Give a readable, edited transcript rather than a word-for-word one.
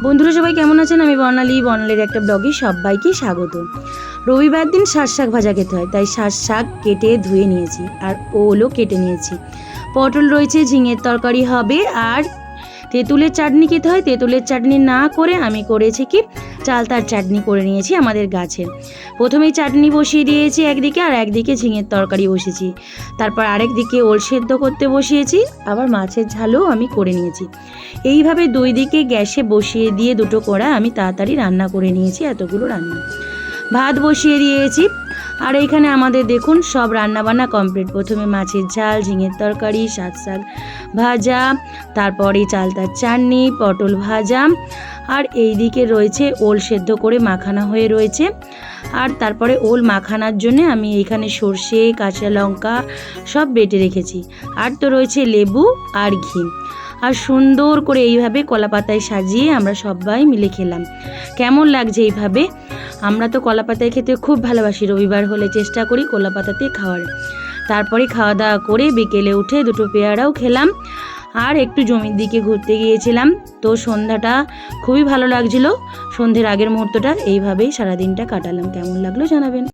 বন্ধুরা সবাই কেমন আছেন? আমি বর্ণালীর একটা ব্লগে সবাইকে স্বাগত। রবিবার দিন শাক ভাজা খেতে হয়, তাই শাক কেটে ধুয়ে নিয়েছি আর ওলও কেটে নিয়েছি। পটল রয়েছে, ঝিঙের তরকারি হবে, আর তেঁতুলের চাটনি খেতে হয়। তেঁতুলের চাটনি না করে আমি করেছি কি চালতার চাটনি করে নিয়েছি আমাদের গাছের। প্রথমেই চাটনি বসিয়ে দিয়েছি একদিকে, আর একদিকে ঝিঙের তরকারি বসিয়েছি। তারপর আরেক দিকে ওল সেদ্ধ করতে বসিয়েছি, আবার মাছের ঝালও আমি করে নিয়েছি। এইভাবে দুই দিকে গ্যাসে বসিয়ে দিয়ে দুটো কড়া আমি তাড়াতাড়ি রান্না করে নিয়েছি। এতগুলো রান্না ভাত বসিয়ে দিয়েছি। আর এইখানে আমাদের দেখুন সব রান্নাবান্না কমপ্লিট। প্রথমে মাছের ঝাল, ঝিঙের তরকারি, শাক ভাজা, তারপরে চালতার চাটনি, পটল ভাজা, আর এই দিকে রয়েছে ওল সেদ্ধ করে মাখানা হয়ে রয়েছে। আর তারপরে ওল মাখানার জন্য আমি এইখানে সর্ষে, কাঁচা লঙ্কা সব বেটে রেখেছি। আর তো রয়েছে লেবু আর ঘি। আর সুন্দর করে এইভাবে কলা পাতায় সাজিয়ে আমরা সবাই মিলে খেলাম। কেমন লাগছে এইভাবে? আমরা তো কলা পাতায় খেতে খুব ভালোবাসি। রবিবার হলে চেষ্টা করি কলা পাতাতে খাওয়ার। তারপরে খাওয়া দাওয়া করে বিকেলে উঠে দুটো পেয়ারাও খেলাম, আর একটু জমির দিকে ঘুরতে গিয়েছিলাম। তো সন্ধ্যাটা খুবই ভালো লাগছিল। সন্ধ্যের আগের মুহূর্তটা এইভাবেই সারাদিনটা কাটালাম। কেমন লাগলো জানাবেন।